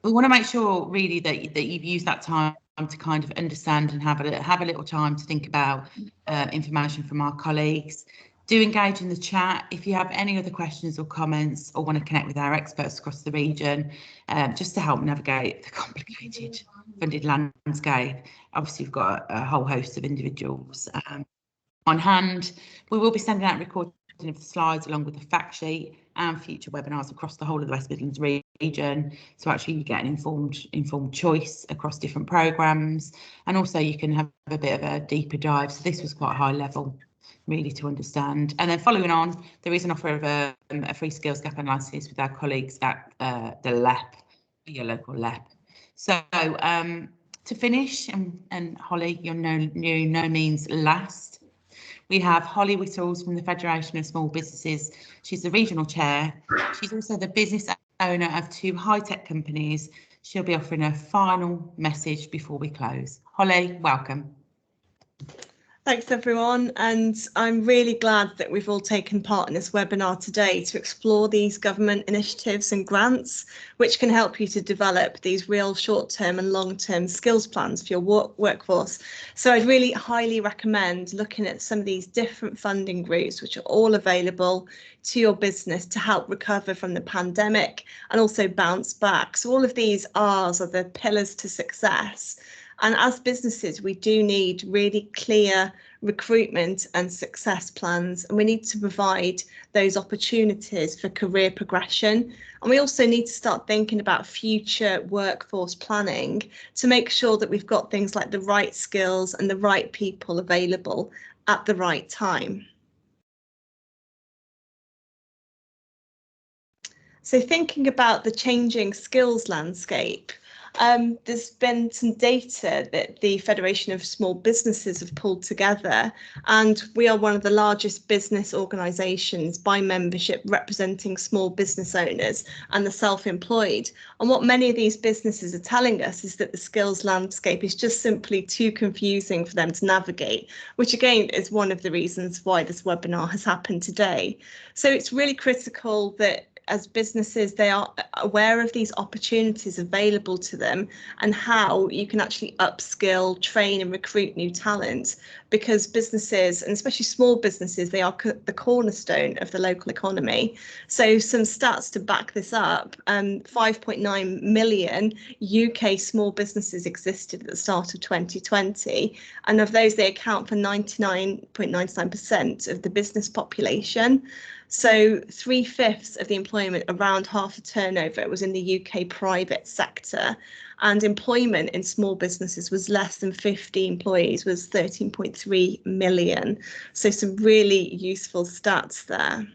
we want to make sure really that you've used that time to kind of understand and have a little time to think about information from our colleagues. Do engage in the chat. If you have any other questions or comments or want to connect with our experts across the region, just to help navigate the complicated funded landscape. Obviously, we've got a whole host of individuals on hand. We will be sending out recording of the slides along with the fact sheet and future webinars across the whole of the West Midlands region, so actually you get an informed choice across different programmes, and also you can have a bit of a deeper dive. So this was quite high level really to understand. And then following on, there is an offer of a free skills gap analysis with our colleagues at the LEP, your local LEP. So to finish, and Holly, you're no means last, we have Holly Whittles from the Federation of Small Businesses. She's the regional chair. She's also the business owner of 2 high-tech companies. She'll be offering a final message before we close. Holly, welcome. Thanks everyone, and I'm really glad that we've all taken part in this webinar today to explore these government initiatives and grants which can help you to develop these real short-term and long-term skills plans for your workforce. So I'd really highly recommend looking at some of these different funding routes which are all available to your business to help recover from the pandemic and also bounce back. So all of these R's are the pillars to success. And as businesses, we do need really clear recruitment and success plans, and we need to provide those opportunities for career progression. And we also need to start thinking about future workforce planning to make sure that we've got things like the right skills and the right people available at the right time. So thinking about the changing skills landscape, there's been some data that the Federation of Small Businesses have pulled together, and we are one of the largest business organisations by membership representing small business owners and the self-employed. And what many of these businesses are telling us is that the skills landscape is just simply too confusing for them to navigate, which again is one of the reasons why this webinar has happened today. So it's really critical that as businesses, they are aware of these opportunities available to them and how you can actually upskill, train and recruit new talent, because businesses, and especially small businesses, they are the cornerstone of the local economy. So some stats to back this up, 5.9 million UK small businesses existed at the start of 2020, and of those they account for 99.99% of the business population. So 3/5 of the employment, around half the turnover, was in the UK private sector, and employment in small businesses was less than 50 employees, was 13.3 million. So some really useful stats there.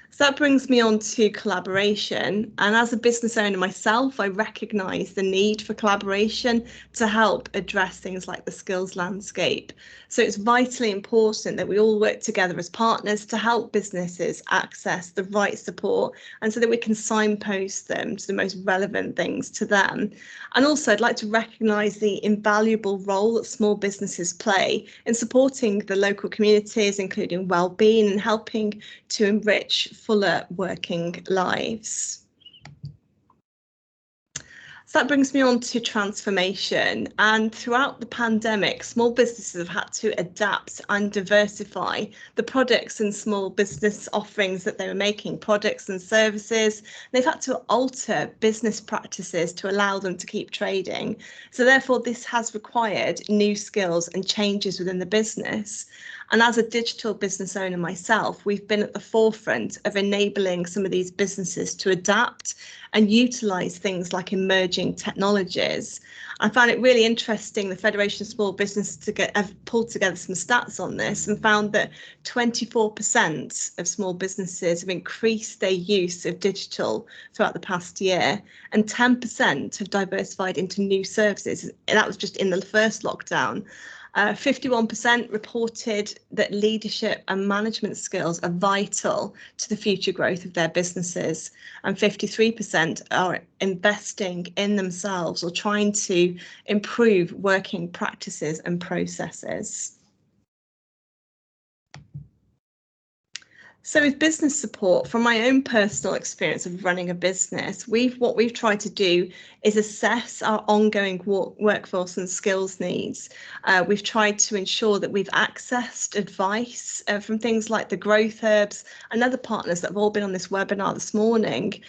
So that brings me on to collaboration. And as a business owner myself, I recognise the need for collaboration to help address things like the skills landscape. So it's vitally important that we all work together as partners to help businesses access the right support, and so that we can signpost them to the most relevant things to them. And also I'd like to recognise the invaluable role that small businesses play in supporting the local communities, including well-being and helping to enrich fuller working lives. So that brings me on to transformation. And throughout the pandemic, small businesses have had to adapt and diversify the products and small business offerings that they were making, products and services. They've had to alter business practices to allow them to keep trading. So therefore, this has required new skills and changes within the business. And as a digital business owner myself, we've been at the forefront of enabling some of these businesses to adapt and utilise things like emerging technologies. I found it really interesting, the Federation of Small Business have pulled together some stats on this and found that 24% of small businesses have increased their use of digital throughout the past year, and 10% have diversified into new services. And that was just in the first lockdown. 51% reported that leadership and management skills are vital to the future growth of their businesses, and 53% are investing in themselves or trying to improve working practices and processes. So with business support, from my own personal experience of running a business, what we've tried to do is assess our ongoing workforce and skills needs. We've tried to ensure that we've accessed advice from things like the Growth Herbs and other partners that have all been on this webinar this morning.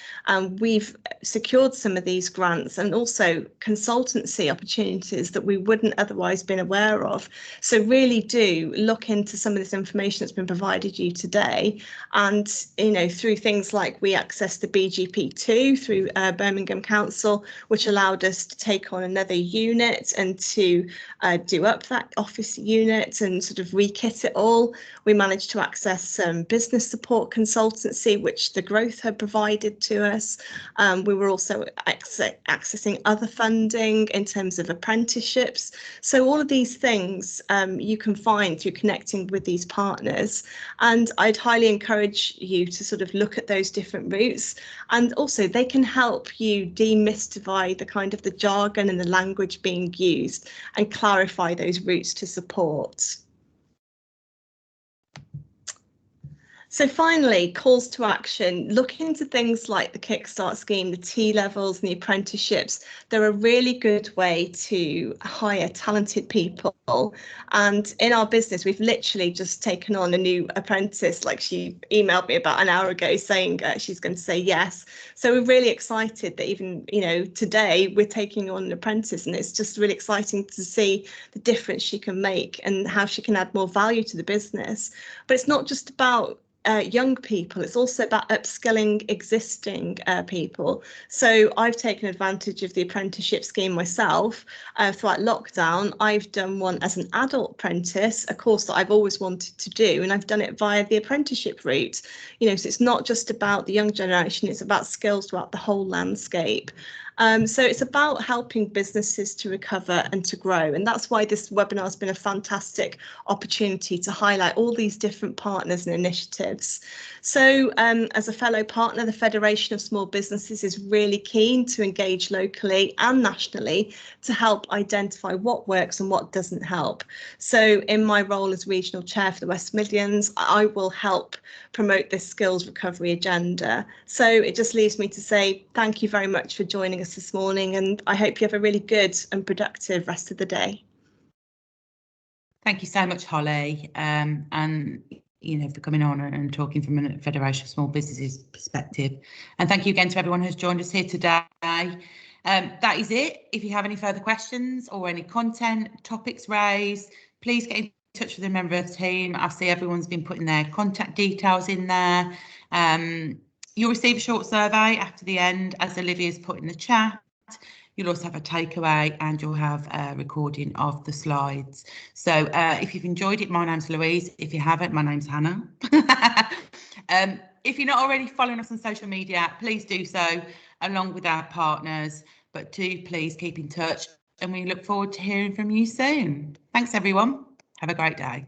We've secured some of these grants and also consultancy opportunities that we wouldn't otherwise been aware of. So really do look into some of this information that's been provided you today. And, through things like we accessed the BGP2 through Birmingham Council, which allowed us to take on another unit and to do up that office unit and sort of re-kit it all. We managed to access some business support consultancy, which the Growth Hub provided to us. We were also accessing other funding in terms of apprenticeships. So all of these things you can find through connecting with these partners. And I'd highly encourage you to sort of look at those different routes, and also they can help you demystify the kind of the jargon and the language being used and clarify those routes to support. So finally, calls to action. Look into things like the Kickstart scheme, the T-levels and the apprenticeships. They're a really good way to hire talented people. And in our business, we've literally just taken on a new apprentice. Like, she emailed me about an hour ago saying she's going to say yes. So we're really excited that even, today we're taking on an apprentice, and it's just really exciting to see the difference she can make and how she can add more value to the business. But it's not just about young people, it's also about upskilling existing people. So I've taken advantage of the apprenticeship scheme myself throughout lockdown. I've done one as an adult apprentice, a course that I've always wanted to do, and I've done it via the apprenticeship route. So it's not just about the young generation, it's about skills throughout the whole landscape. So it's about helping businesses to recover and to grow. And that's why this webinar has been a fantastic opportunity to highlight all these different partners and initiatives. So as a fellow partner, the Federation of Small Businesses is really keen to engage locally and nationally to help identify what works and what doesn't help. So in my role as regional chair for the West Midlands, I will help promote this skills recovery agenda. So it just leaves me to say thank you very much for joining us this morning, and I hope you have a really good and productive rest of the day. Thank you so much, Holly, and for coming on and talking from a Federation of Small Businesses perspective. And thank you again to everyone who's joined us here today. That is it. If you have any further questions or any content topics raised, please get in touch with a member of the team. I see everyone's been putting their contact details in there. You'll receive a short survey after the end, as Olivia's put in the chat. You'll also have a takeaway, and you'll have a recording of the slides. So if you've enjoyed it, my name's Louise. If you haven't, my name's Hannah. If you're not already following us on social media, please do so, along with our partners. But do please keep in touch, and we look forward to hearing from you soon. Thanks, everyone. Have a great day.